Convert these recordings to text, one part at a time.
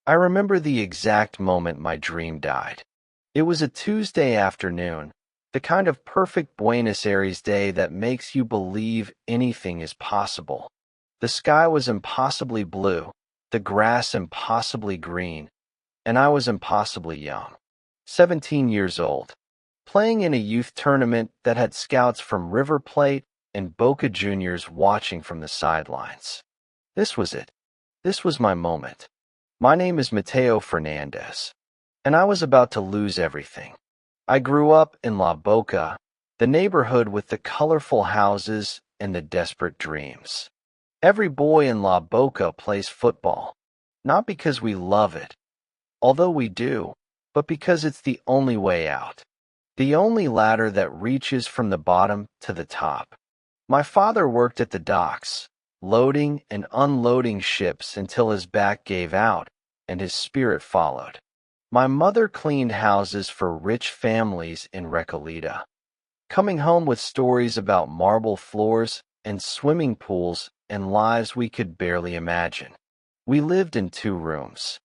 I remember the exact moment my dream died. It was a Tuesday afternoon, the kind of perfect Buenos Aires day that makes you believe anything is possible. The sky was impossibly blue, the grass impossibly green, and I was impossibly young. 17 years old, playing in a youth tournament that had scouts from River Plate and Boca Juniors watching from the sidelines. This was it. This was my moment. My name is Mateo Fernández, and I was about to lose everything. I grew up in La Boca, the neighborhood with the colorful houses and the desperate dreams. Every boy in La Boca plays football, not because we love it, although we do, but because it's the only way out. The only ladder that reaches from the bottom to the top. My father worked at the docks, loading and unloading ships until his back gave out and his spirit followed. My mother cleaned houses for rich families in Recoleta, coming home with stories about marble floors and swimming pools and lives we could barely imagine. We lived in 2 rooms.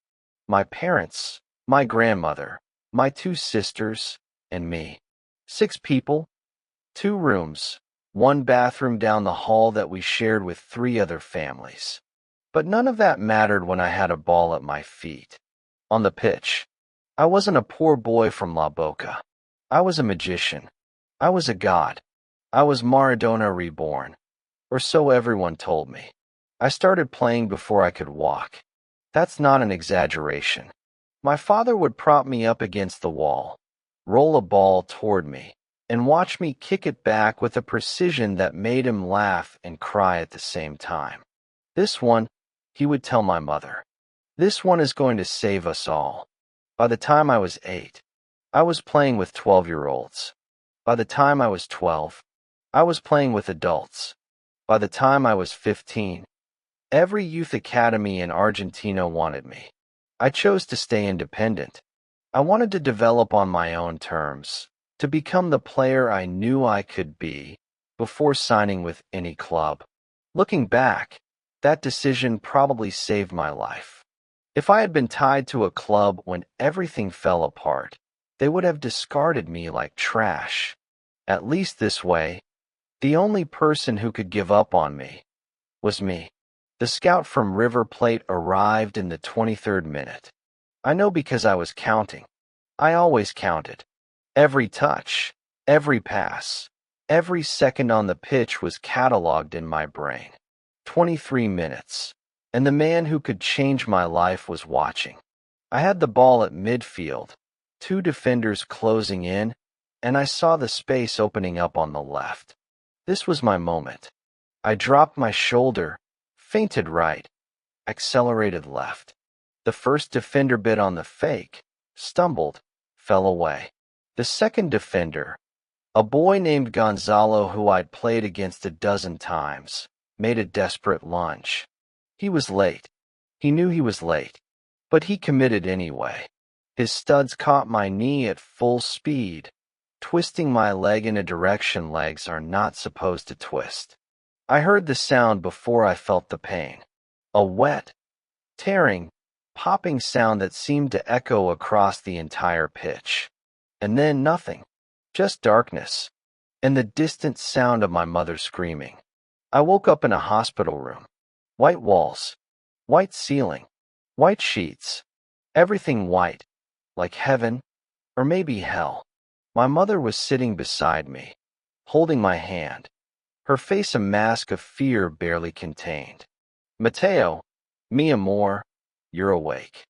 My parents, my grandmother, my 2 sisters, and me. 6 people, 2 rooms, 1 bathroom down the hall that we shared with 3 other families. But none of that mattered when I had a ball at my feet. On the pitch, I wasn't a poor boy from La Boca. I was a magician. I was a god. I was Maradona reborn, or so everyone told me. I started playing before I could walk. That's not an exaggeration. My father would prop me up against the wall, roll a ball toward me, and watch me kick it back with a precision that made him laugh and cry at the same time. This one, he would tell my mother, this one is going to save us all. By the time I was 8, I was playing with 12-year-olds. By the time I was 12, I was playing with adults. By the time I was 15, every youth academy in Argentina wanted me. I chose to stay independent. I wanted to develop on my own terms, to become the player I knew I could be before signing with any club. Looking back, that decision probably saved my life. If I had been tied to a club when everything fell apart, they would have discarded me like trash. At least this way, the only person who could give up on me was me. The scout from River Plate arrived in the 23rd minute. I know because I was counting. I always counted. Every touch, every pass, every second on the pitch was cataloged in my brain. 23 minutes, and the man who could change my life was watching. I had the ball at midfield, 2 defenders closing in, and I saw the space opening up on the left. This was my moment. I dropped my shoulder, feinted right, accelerated left. The first defender bit on the fake, stumbled, fell away. The second defender, a boy named Gonzalo who I'd played against a dozen times, made a desperate lunge. He was late. He knew he was late, but he committed anyway. His studs caught my knee at full speed, twisting my leg in a direction legs are not supposed to twist. I heard the sound before I felt the pain. A wet, tearing, popping sound that seemed to echo across the entire pitch. And then nothing, just darkness, and the distant sound of my mother screaming. I woke up in a hospital room. White walls, white ceiling, white sheets, everything white, like heaven, or maybe hell. My mother was sitting beside me, holding my hand, her face a mask of fear barely contained. Mateo, mi amor, you're awake.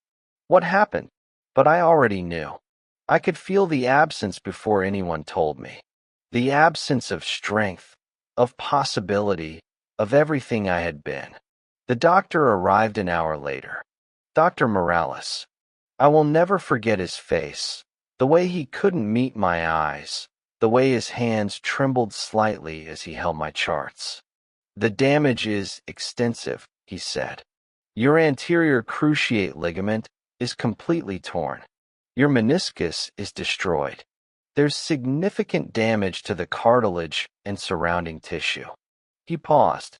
What happened? But I already knew. I could feel the absence before anyone told me. The absence of strength, of possibility, of everything I had been. The doctor arrived an hour later. Dr. Morales. I will never forget his face, the way he couldn't meet my eyes, the way his hands trembled slightly as he held my charts. The damage is extensive, he said. Your anterior cruciate ligament is completely torn. Your meniscus is destroyed. There's significant damage to the cartilage and surrounding tissue. He paused.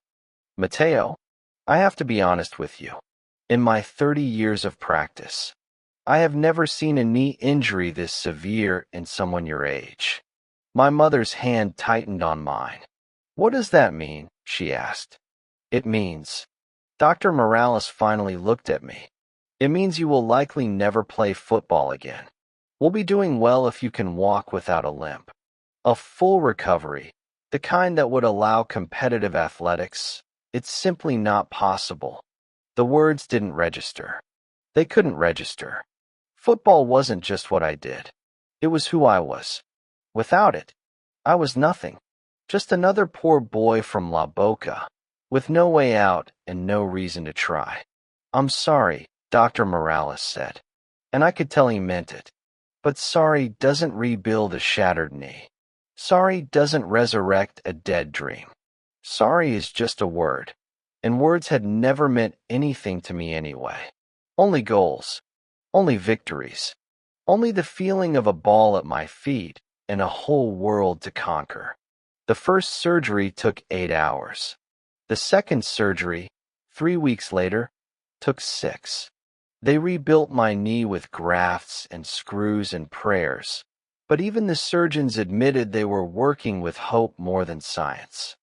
Mateo, I have to be honest with you. In my 30 years of practice, I have never seen a knee injury this severe in someone your age. My mother's hand tightened on mine. What does that mean? She asked. It means. Dr. Morales finally looked at me. It means you will likely never play football again. We'll be doing well if you can walk without a limp. A full recovery, the kind that would allow competitive athletics, it's simply not possible. The words didn't register. They couldn't register. Football wasn't just what I did. It was who I was. Without it, I was nothing. Just another poor boy from La Boca, with no way out and no reason to try. I'm sorry, Dr. Morales said. And I could tell he meant it. But sorry doesn't rebuild a shattered knee. Sorry doesn't resurrect a dead dream. Sorry is just a word. And words had never meant anything to me anyway. Only goals. Only victories. Only the feeling of a ball at my feet and a whole world to conquer. The first surgery took 8 hours. The second surgery, 3 weeks later, took 6. They rebuilt my knee with grafts and screws and prayers, but even the surgeons admitted they were working with hope more than science.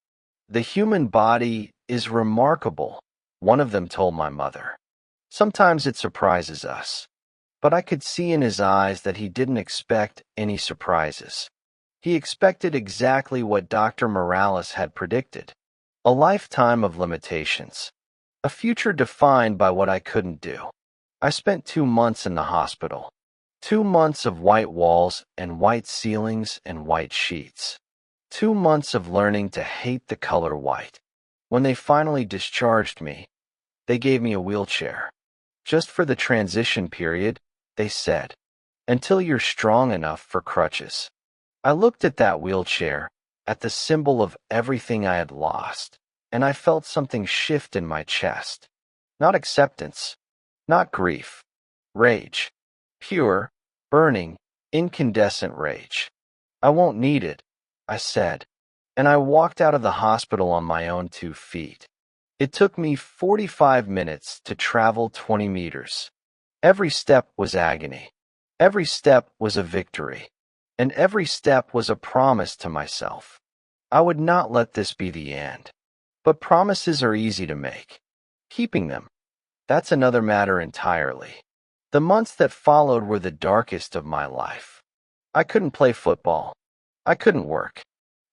The human body is remarkable, one of them told my mother. Sometimes it surprises us, but I could see in his eyes that he didn't expect any surprises. He expected exactly what Dr. Morales had predicted. A lifetime of limitations. A future defined by what I couldn't do. I spent 2 months in the hospital. 2 months of white walls and white ceilings and white sheets. 2 months of learning to hate the color white. When they finally discharged me, they gave me a wheelchair. Just for the transition period, they said, until you're strong enough for crutches. I looked at that wheelchair, at the symbol of everything I had lost, and I felt something shift in my chest. Not acceptance, not grief, rage. Pure, burning, incandescent rage. I won't need it, I said, and I walked out of the hospital on my own 2 feet. It took me 45 minutes to travel 20 meters. Every step was agony. Every step was a victory. And every step was a promise to myself. I would not let this be the end. But promises are easy to make. Keeping them, that's another matter entirely. The months that followed were the darkest of my life. I couldn't play football. I couldn't work.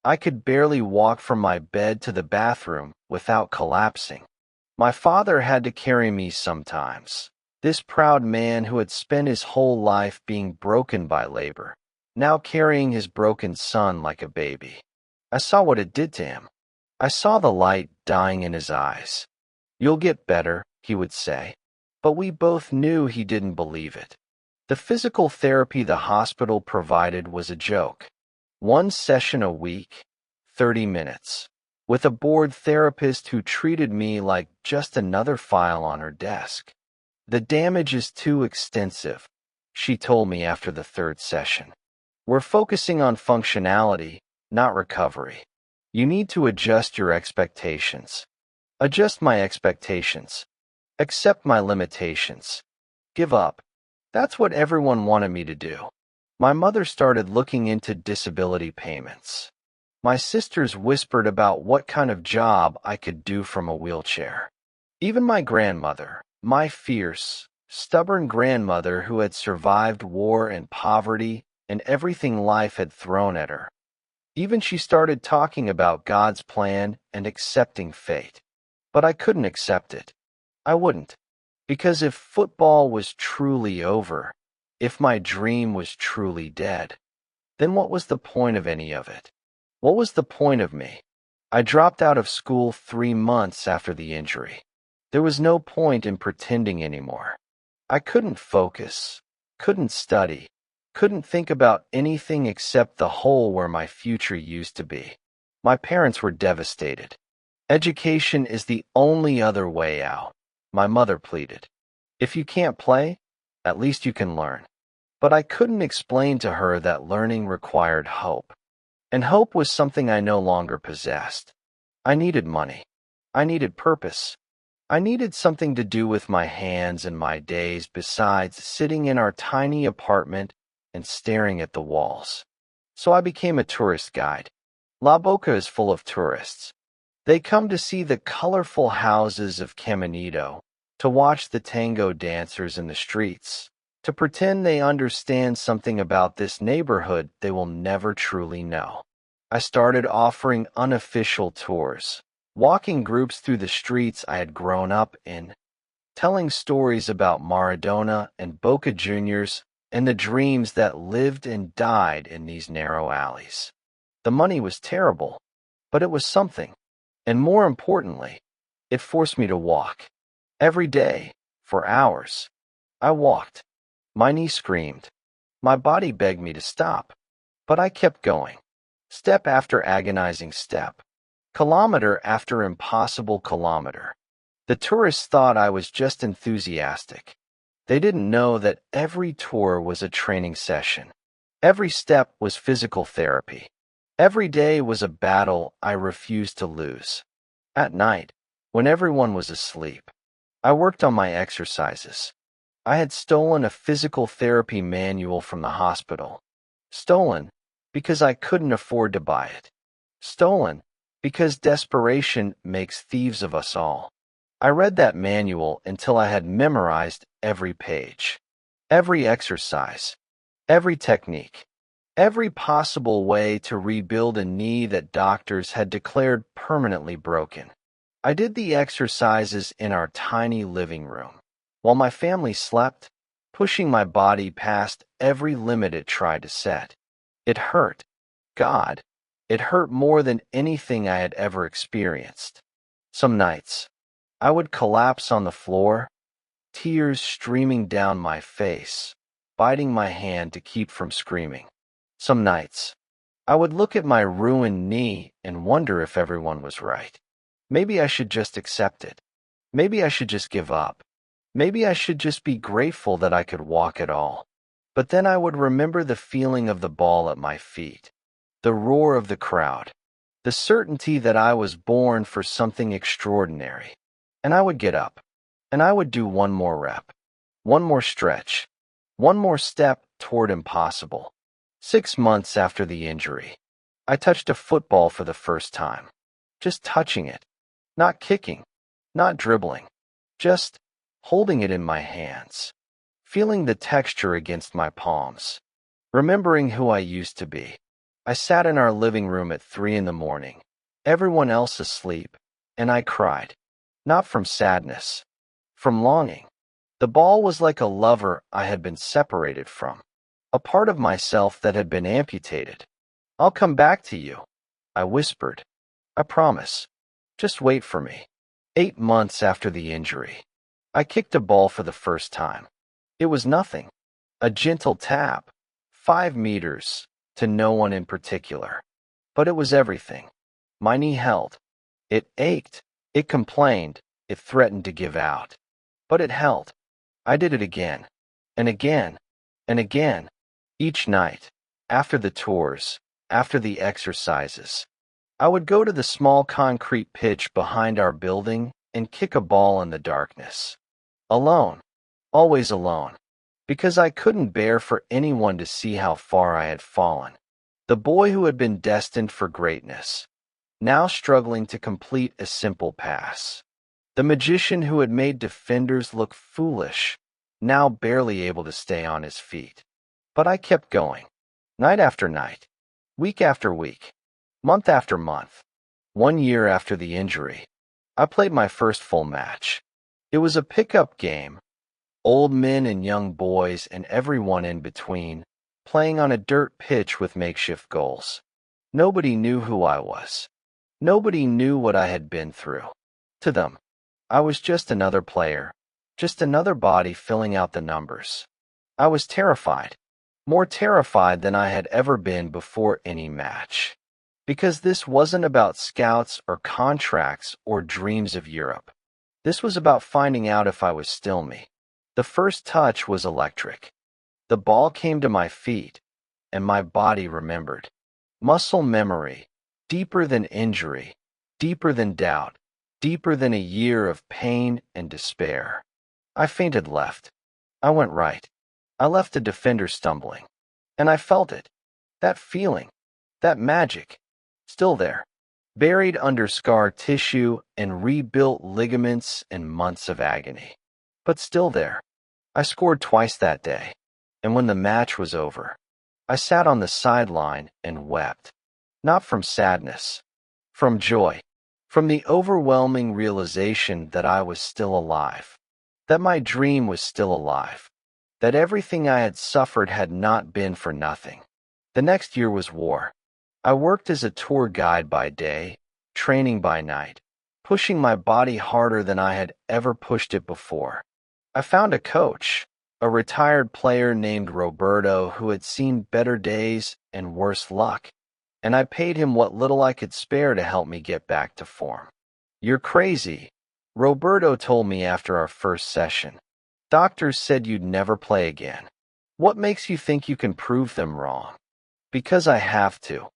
I could barely walk from my bed to the bathroom without collapsing. My father had to carry me sometimes. This proud man who had spent his whole life being broken by labor, now carrying his broken son like a baby. I saw what it did to him. I saw the light dying in his eyes. You'll get better, he would say. But we both knew he didn't believe it. The physical therapy the hospital provided was a joke. 1 session a week, 30 minutes, with a bored therapist who treated me like just another file on her desk. The damage is too extensive, she told me after the 3rd session. We're focusing on functionality, not recovery. You need to adjust your expectations. Adjust my expectations. Accept my limitations. Give up. That's what everyone wanted me to do. My mother started looking into disability payments. My sisters whispered about what kind of job I could do from a wheelchair. Even my grandmother, my fierce, stubborn grandmother who had survived war and poverty and everything life had thrown at her. Even she started talking about God's plan and accepting fate. But I couldn't accept it. I wouldn't. Because if football was truly over, if my dream was truly dead, then what was the point of any of it? What was the point of me? I dropped out of school 3 months after the injury. There was no point in pretending anymore. I couldn't focus, couldn't study, couldn't think about anything except the hole where my future used to be. My parents were devastated. Education is the only other way out, my mother pleaded. If you can't play, at least you can learn. But I couldn't explain to her that learning required hope. And hope was something I no longer possessed. I needed money. I needed purpose. I needed something to do with my hands and my days besides sitting in our tiny apartment and staring at the walls. So I became a tourist guide. La Boca is full of tourists. They come to see the colorful houses of Caminito, to watch the tango dancers in the streets, to pretend they understand something about this neighborhood they will never truly know. I started offering unofficial tours, walking groups through the streets I had grown up in, telling stories about Maradona and Boca Juniors and the dreams that lived and died in these narrow alleys. The money was terrible, but it was something. And more importantly, it forced me to walk. Every day, for hours. I walked. My knee screamed. My body begged me to stop. But I kept going. Step after agonizing step. Kilometer after impossible kilometer. The tourists thought I was just enthusiastic. They didn't know that every tour was a training session. Every step was physical therapy. Every day was a battle I refused to lose. At night, when everyone was asleep, I worked on my exercises. I had stolen a physical therapy manual from the hospital. Stolen because I couldn't afford to buy it. Stolen because desperation makes thieves of us all. I read that manual until I had memorized every page, every exercise, every technique, every possible way to rebuild a knee that doctors had declared permanently broken. I did the exercises in our tiny living room, while my family slept, pushing my body past every limit it tried to set. It hurt. God, it hurt more than anything I had ever experienced. Some nights, I would collapse on the floor, tears streaming down my face, biting my hand to keep from screaming. Some nights, I would look at my ruined knee and wonder if everyone was right. Maybe I should just accept it. Maybe I should just give up. Maybe I should just be grateful that I could walk at all. But then I would remember the feeling of the ball at my feet, the roar of the crowd, the certainty that I was born for something extraordinary. And I would get up, and I would do one more rep, one more stretch, one more step toward impossible. 6 months after the injury, I touched a football for the first time. Just touching it, not kicking, not dribbling, just holding it in my hands, feeling the texture against my palms, remembering who I used to be. I sat in our living room at 3 in the morning, everyone else asleep, and I cried, not from sadness, from longing. The ball was like a lover I had been separated from, a part of myself that had been amputated. "I'll come back to you," I whispered. "I promise. Just wait for me." 8 months after the injury, I kicked a ball for the first time. It was nothing. A gentle tap, 5 meters, to no one in particular. But it was everything. My knee held. It ached. It complained. It threatened to give out. But it held. I did it again, and again, and again, each night, after the tours, after the exercises. I would go to the small concrete pitch behind our building and kick a ball in the darkness. Alone, always alone, because I couldn't bear for anyone to see how far I had fallen. The boy who had been destined for greatness, now struggling to complete a simple pass. The magician who had made defenders look foolish, now barely able to stay on his feet. But I kept going, night after night, week after week, month after month. 1 year after the injury, I played my first full match. It was a pickup game, old men and young boys and everyone in between, playing on a dirt pitch with makeshift goals. Nobody knew who I was. Nobody knew what I had been through. To them, I was just another player, just another body filling out the numbers. I was terrified, more terrified than I had ever been before any match. Because this wasn't about scouts or contracts or dreams of Europe. This was about finding out if I was still me. The first touch was electric. The ball came to my feet, and my body remembered. Muscle memory, deeper than injury, deeper than doubt, deeper than a year of pain and despair. I fainted left. I went right. I left a defender stumbling. And I felt it. That feeling. That magic. Still there. Buried under scar tissue and rebuilt ligaments and months of agony. But still there. I scored twice that day. And when the match was over, I sat on the sideline and wept. Not from sadness. From joy. From the overwhelming realization that I was still alive. That my dream was still alive. That everything I had suffered had not been for nothing. The next year was war. I worked as a tour guide by day, training by night, pushing my body harder than I had ever pushed it before. I found a coach, a retired player named Roberto who had seen better days and worse luck, and I paid him what little I could spare to help me get back to form. "You're crazy," Roberto told me after our first session. "Doctors said you'd never play again. What makes you think you can prove them wrong?" "Because I have to."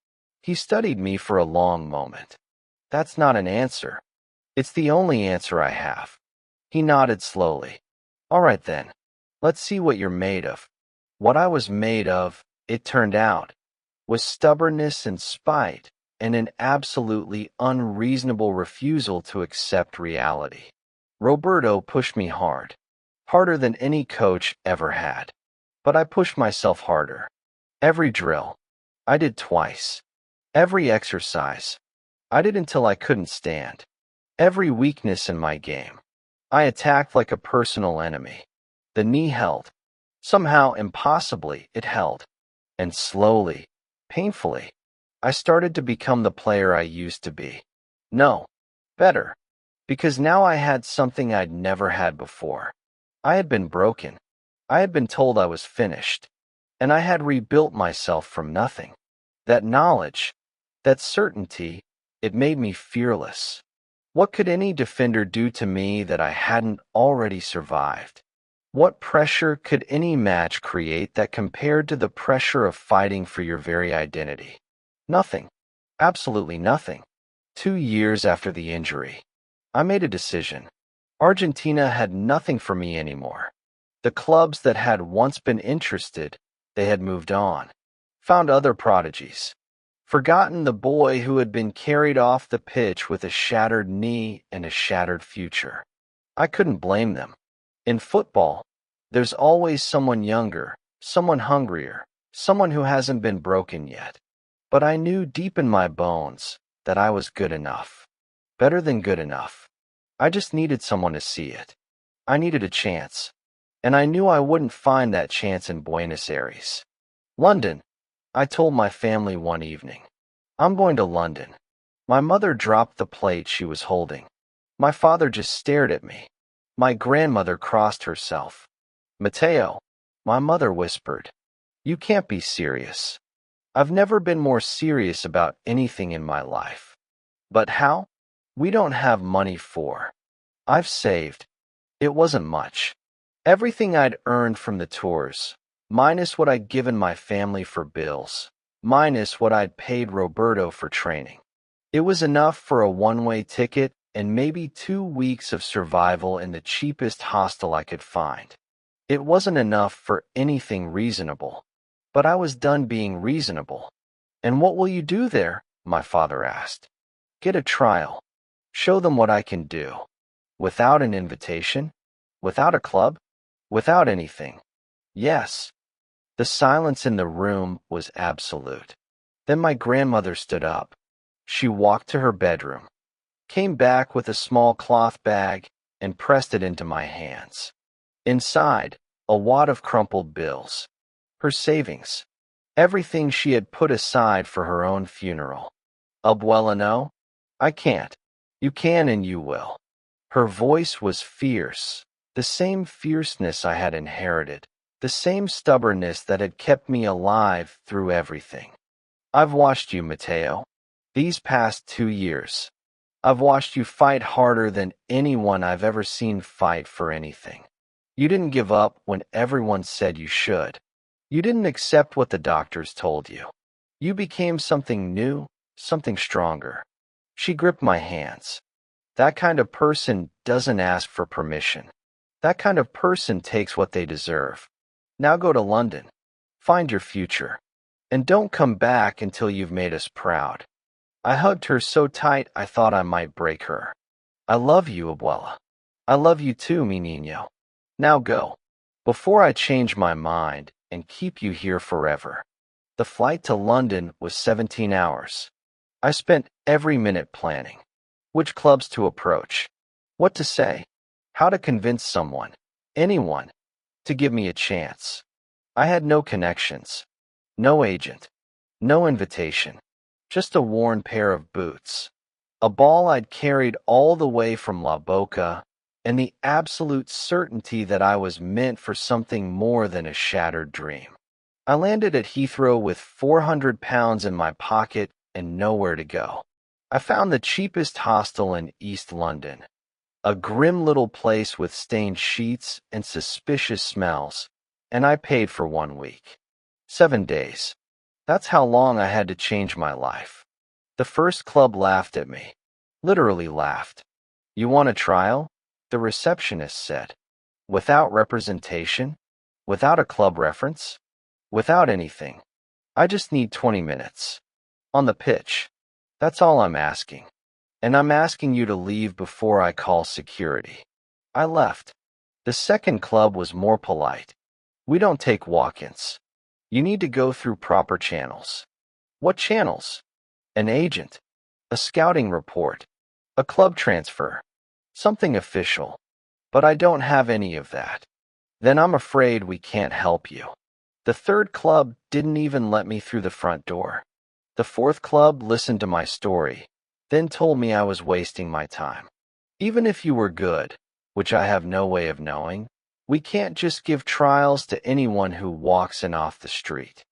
He studied me for a long moment. "That's not an answer. It's the only answer I have." He nodded slowly. "All right then. Let's see what you're made of." What I was made of, it turned out, was stubbornness and spite and an absolutely unreasonable refusal to accept reality. Roberto pushed me hard, harder than any coach ever had. But I pushed myself harder. Every drill, I did twice. Every exercise, I did until I couldn't stand. Every weakness in my game, I attacked like a personal enemy. The knee held. Somehow, impossibly, it held. And slowly, painfully, I started to become the player I used to be. No, better. Because now I had something I'd never had before. I had been broken. I had been told I was finished. And I had rebuilt myself from nothing. That knowledge, that certainty, it made me fearless. What could any defender do to me that I hadn't already survived? What pressure could any match create that compared to the pressure of fighting for your very identity? Nothing. Absolutely nothing. 2 years after the injury, I made a decision. Argentina had nothing for me anymore. The clubs that had once been interested, they had moved on, found other prodigies, forgotten the boy who had been carried off the pitch with a shattered knee and a shattered future. I couldn't blame them. In football, there's always someone younger, someone hungrier, someone who hasn't been broken yet. But I knew deep in my bones that I was good enough. Better than good enough. I just needed someone to see it. I needed a chance. And I knew I wouldn't find that chance in Buenos Aires. London, I told my family one evening. I'm going to London. My mother dropped the plate she was holding. My father just stared at me. My grandmother crossed herself. "Mateo," my mother whispered, "you can't be serious." I've never been more serious about anything in my life. But how? We don't have money for. I've saved. It wasn't much. Everything I'd earned from the tours, minus what I'd given my family for bills, minus what I'd paid Roberto for training. It was enough for a one-way ticket and maybe 2 weeks of survival in the cheapest hostel I could find. It wasn't enough for anything reasonable, but I was done being reasonable. "And what will you do there?" my father asked. "Get a trial. Show them what I can do." Without an invitation? Without a club? Without anything? Yes. The silence in the room was absolute. Then my grandmother stood up. She walked to her bedroom, came back with a small cloth bag, and pressed it into my hands. Inside, a wad of crumpled bills. Her savings. Everything she had put aside for her own funeral. "Abuela, no? I can't. You can and you will." Her voice was fierce, the same fierceness I had inherited, the same stubbornness that had kept me alive through everything. "I've watched you, Mateo. These past 2 years. I've watched you fight harder than anyone I've ever seen fight for anything. You didn't give up when everyone said you should. You didn't accept what the doctors told you. You became something new, something stronger." She gripped my hands. That kind of person doesn't ask for permission. That kind of person takes what they deserve. Now go to London. Find your future. And don't come back until you've made us proud. I hugged her so tight I thought I might break her. I love you, Abuela. I love you too, mi niño. Now go, before I change my mind and keep you here forever. The flight to London was 17 hours. I spent every minute planning. Which clubs to approach. What to say. How to convince someone, anyone, to give me a chance. I had no connections. No agent. No invitation. Just a worn pair of boots. A ball I'd carried all the way from La Boca, and the absolute certainty that I was meant for something more than a shattered dream. I landed at Heathrow with 400 pounds in my pocket and nowhere to go. I found the cheapest hostel in East London, a grim little place with stained sheets and suspicious smells, and I paid for 1 week. 7 days. That's how long I had to change my life. The first club laughed at me. Literally laughed. You want a trial? The receptionist said. Without representation? Without a club reference? Without anything. I just need 20 minutes. On the pitch. That's all I'm asking. And I'm asking you to leave before I call security. I left. The second club was more polite. We don't take walk-ins. You need to go through proper channels. What channels? An agent. A scouting report. A club transfer. Something official. But I don't have any of that. Then I'm afraid we can't help you. The third club didn't even let me through the front door. The fourth club listened to my story, then told me I was wasting my time. Even if you were good, which I have no way of knowing, we can't just give trials to anyone who walks in off the street.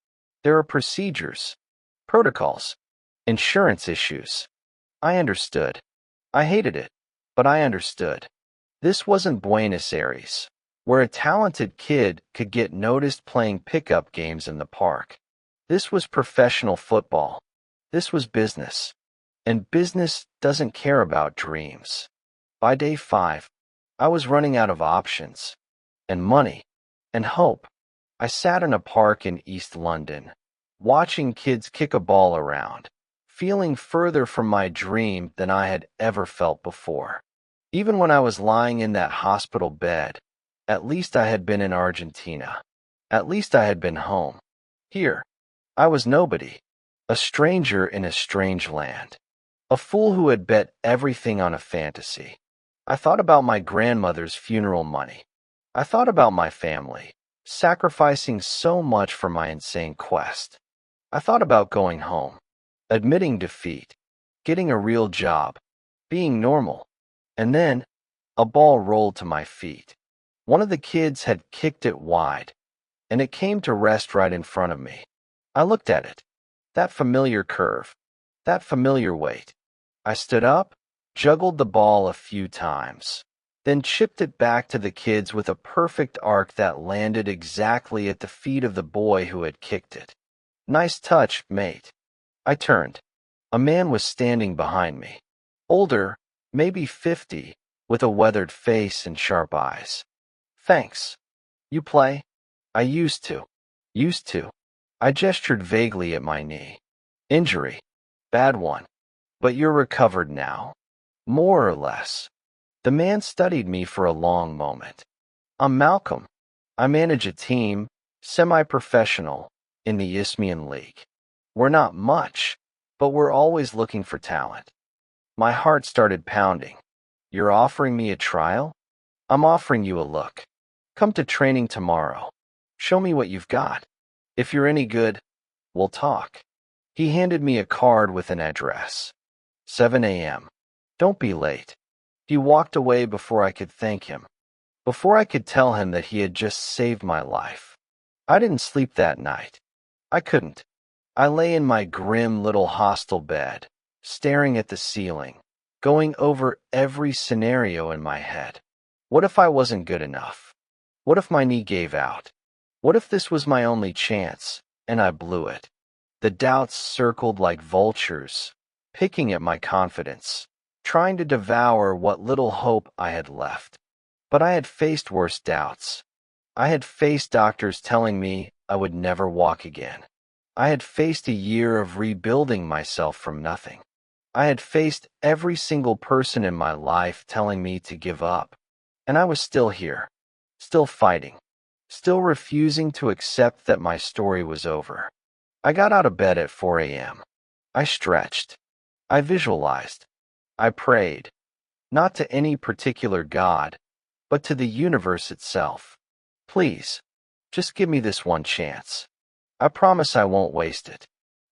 There are procedures, protocols, insurance issues. I understood. I hated it, but I understood. This wasn't Buenos Aires, where a talented kid could get noticed playing pickup games in the park. This was professional football. This was business. And business doesn't care about dreams. By day 5, I was running out of options, and money, and hope. I sat in a park in East London, watching kids kick a ball around, feeling further from my dream than I had ever felt before. Even when I was lying in that hospital bed, at least I had been in Argentina. At least I had been home. Here, I was nobody, a stranger in a strange land, a fool who had bet everything on a fantasy. I thought about my grandmother's funeral money. I thought about my family, sacrificing so much for my insane quest. I thought about going home, admitting defeat, getting a real job, being normal. And then, a ball rolled to my feet. One of the kids had kicked it wide, and it came to rest right in front of me. I looked at it. That familiar curve. That familiar weight. I stood up, juggled the ball a few times, then chipped it back to the kids with a perfect arc that landed exactly at the feet of the boy who had kicked it. Nice touch, mate. I turned. A man was standing behind me. Older, maybe 50, with a weathered face and sharp eyes. Thanks. You play? I used to. Used to. I gestured vaguely at my knee. Injury. Bad one. But you're recovered now. More or less. The man studied me for a long moment. I'm Malcolm. I manage a team, semi-professional, in the Isthmian League. We're not much, but we're always looking for talent. My heart started pounding. You're offering me a trial? I'm offering you a look. Come to training tomorrow. Show me what you've got. If you're any good, we'll talk. He handed me a card with an address. 7 a.m. Don't be late. He walked away before I could thank him, before I could tell him that he had just saved my life. I didn't sleep that night. I couldn't. I lay in my grim little hostel bed, staring at the ceiling, going over every scenario in my head. What if I wasn't good enough? What if my knee gave out? What if this was my only chance, and I blew it? The doubts circled like vultures, picking at my confidence. trying to devour what little hope I had left. But I had faced worse doubts. I had faced doctors telling me I would never walk again. I had faced a year of rebuilding myself from nothing. I had faced every single person in my life telling me to give up. And I was still here, still fighting, still refusing to accept that my story was over. I got out of bed at 4 a.m. I stretched. I visualized. I prayed, not to any particular God, but to the universe itself. Please, just give me this one chance. I promise I won't waste it.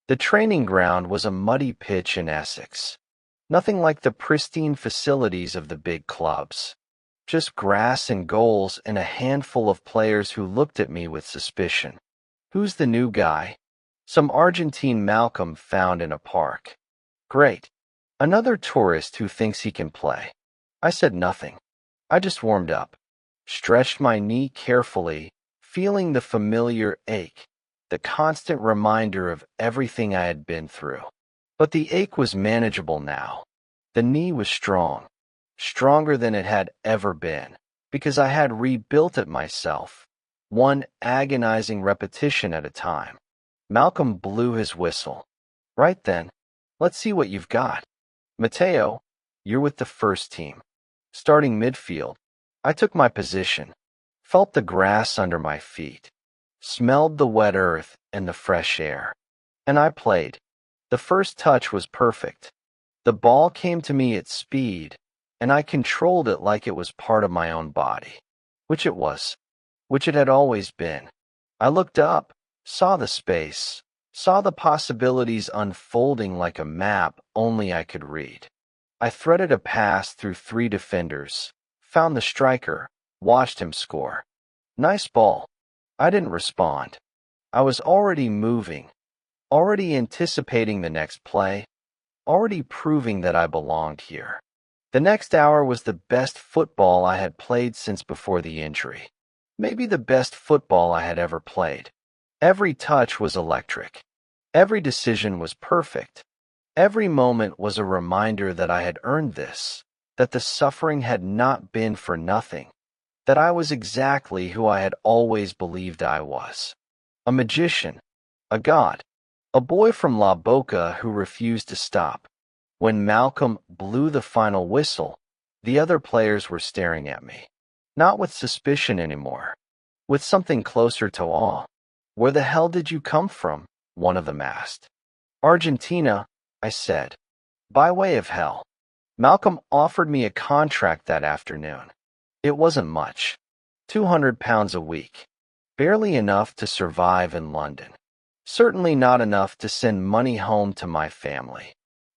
The training ground was a muddy pitch in Essex. Nothing like the pristine facilities of the big clubs. Just grass and goals and a handful of players who looked at me with suspicion. Who's the new guy? Some Argentine Malcolm found in a park. Great. Another tourist who thinks he can play. I said nothing. I just warmed up, stretched my knee carefully, feeling the familiar ache, the constant reminder of everything I had been through. But the ache was manageable now. The knee was strong, stronger than it had ever been, because I had rebuilt it myself, one agonizing repetition at a time. Malcolm blew his whistle. Right then, let's see what you've got. Mateo, you're with the first team. Starting midfield, I took my position, felt the grass under my feet, smelled the wet earth and the fresh air. And I played. The first touch was perfect. The ball came to me at speed, and I controlled it like it was part of my own body, which it was, which it had always been. I looked up, saw the space, saw the possibilities unfolding like a map only I could read. I threaded a pass through 3 defenders, found the striker, watched him score. Nice ball. I didn't respond. I was already moving, already anticipating the next play, already proving that I belonged here. The next hour was the best football I had played since before the injury. Maybe the best football I had ever played. Every touch was electric. Every decision was perfect. Every moment was a reminder that I had earned this, that the suffering had not been for nothing, that I was exactly who I had always believed I was. A magician, a god, a boy from La Boca who refused to stop. When Malcolm blew the final whistle, the other players were staring at me, not with suspicion anymore, with something closer to awe. Where the hell did you come from? One of them asked. Argentina, I said. By way of hell. Malcolm offered me a contract that afternoon. It wasn't much. £200 a week. Barely enough to survive in London. Certainly not enough to send money home to my family.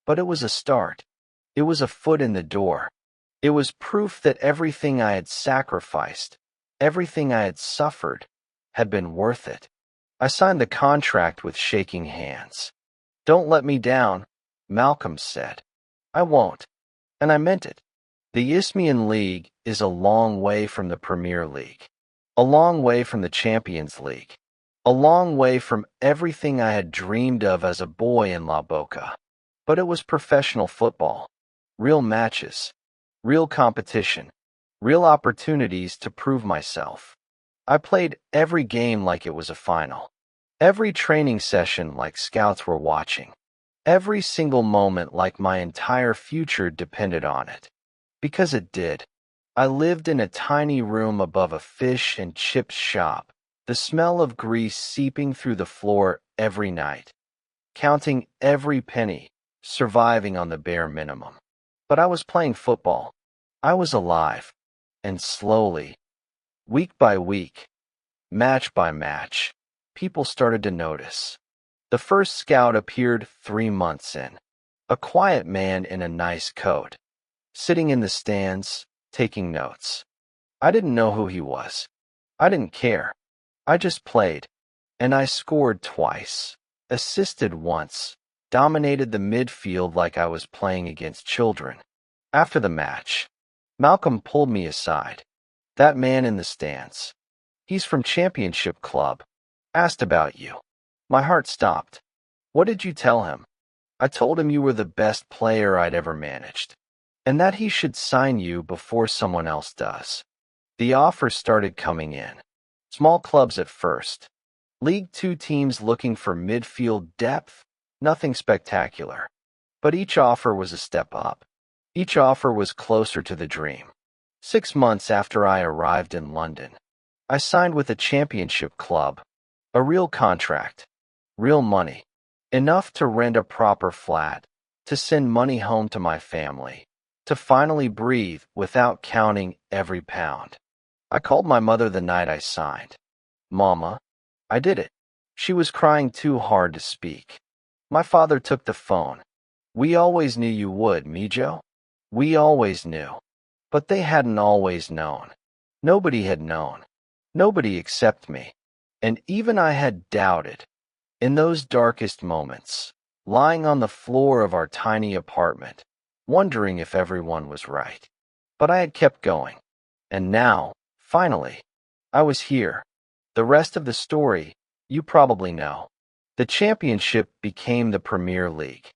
But it was a start. It was a foot in the door. It was proof that everything I had sacrificed, everything I had suffered, had been worth it. I signed the contract with shaking hands. Don't let me down, Malcolm said. I won't. And I meant it. The Isthmian League is a long way from the Premier League. A long way from the Champions League. A long way from everything I had dreamed of as a boy in La Boca. But it was professional football. Real matches. Real competition. Real opportunities to prove myself. I played every game like it was a final. Every training session like scouts were watching. Every single moment like my entire future depended on it. Because it did. I lived in a tiny room above a fish and chips shop, the smell of grease seeping through the floor every night. Counting every penny, surviving on the bare minimum. But I was playing football. I was alive. And slowly, week by week, match by match, people started to notice. The first scout appeared 3 months in. A quiet man in a nice coat, sitting in the stands, taking notes. I didn't know who he was. I didn't care. I just played. And I scored twice, assisted once, dominated the midfield like I was playing against children. After the match, Malcolm pulled me aside. That man in the stands. He's from Championship Club. Asked about you. My heart stopped. What did you tell him? I told him you were the best player I'd ever managed. and that he should sign you before someone else does. The offers started coming in. Small clubs at first. League Two teams looking for midfield depth, nothing spectacular. But each offer was a step up. Each offer was closer to the dream. 6 months after I arrived in London, I signed with a championship club. A real contract. Real money. Enough to rent a proper flat, to send money home to my family, to finally breathe without counting every pound. I called my mother the night I signed. Mama, I did it. She was crying too hard to speak. My father took the phone. We always knew you would, Mijo. We always knew. But they hadn't always known. Nobody had known. Nobody except me. And even I had doubted. In those darkest moments, lying on the floor of our tiny apartment, wondering if everyone was right. But I had kept going. And now, finally, I was here. The rest of the story, you probably know. The championship became the Premier League.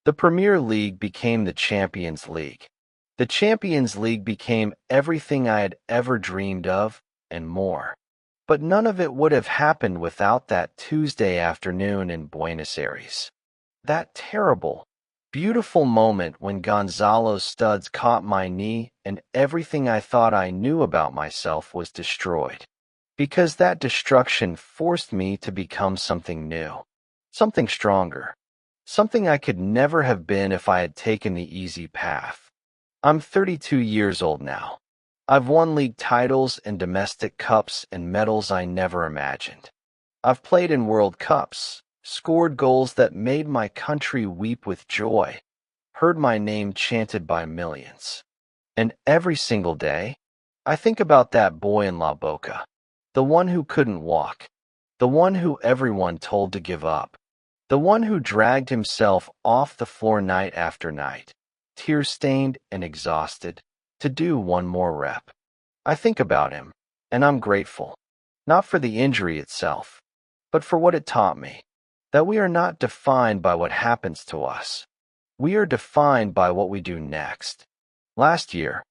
The Premier League became the Champions League. The Champions League became everything I had ever dreamed of and more. But none of it would have happened without that Tuesday afternoon in Buenos Aires. That terrible, beautiful moment when Gonzalo's studs caught my knee and everything I thought I knew about myself was destroyed. Because that destruction forced me to become something new, something stronger, something I could never have been if I had taken the easy path. I'm 32 years old now. I've won league titles and domestic cups and medals I never imagined. I've played in World Cups, scored goals that made my country weep with joy, heard my name chanted by millions. And every single day, I think about that boy in La Boca, the one who couldn't walk, the one who everyone told to give up, the one who dragged himself off the floor night after night, tear-stained and exhausted, to do one more rep. I think about him, and I'm grateful, not for the injury itself, but for what it taught me, that we are not defined by what happens to us. We are defined by what we do next. Last year,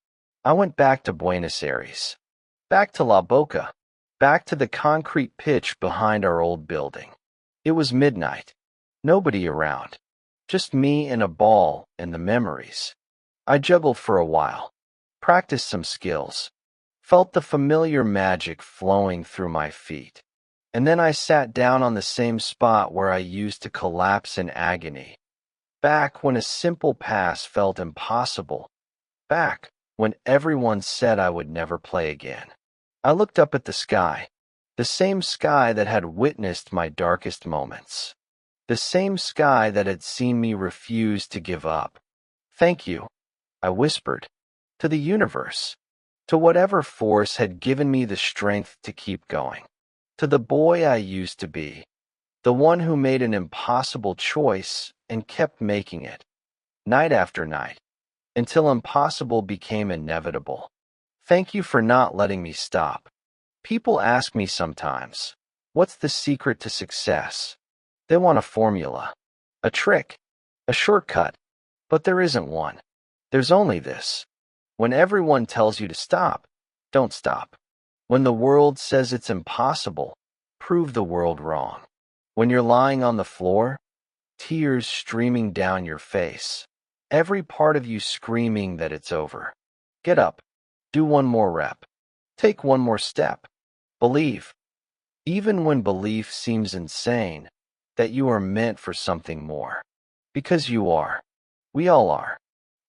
I went back to Buenos Aires, back to La Boca, back to the concrete pitch behind our old building. It was midnight, nobody around, just me and a ball and the memories. I juggled for a while, practiced some skills, felt the familiar magic flowing through my feet. And then I sat down on the same spot where I used to collapse in agony. Back when a simple pass felt impossible. Back when everyone said I would never play again. I looked up at the sky, the same sky that had witnessed my darkest moments. The same sky that had seen me refuse to give up. Thank you, I whispered, to the universe, to whatever force had given me the strength to keep going, to the boy I used to be, the one who made an impossible choice and kept making it, night after night, until impossible became inevitable. Thank you for not letting me stop. People ask me sometimes, what's the secret to success? They want a formula, a trick, a shortcut, but there isn't one. There's only this. When everyone tells you to stop, don't stop. When the world says it's impossible, prove the world wrong. When you're lying on the floor, tears streaming down your face, every part of you screaming that it's over. Get up, do one more rep, take one more step, believe, even when belief seems insane, that you are meant for something more. Because you are. We all are.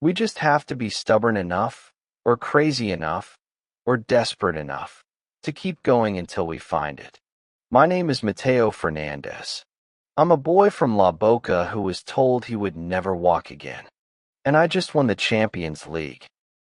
We just have to be stubborn enough, or crazy enough, or desperate enough to keep going until we find it. My name is Mateo Fernández. I'm a boy from La Boca who was told he would never walk again. And I just won the Champions League.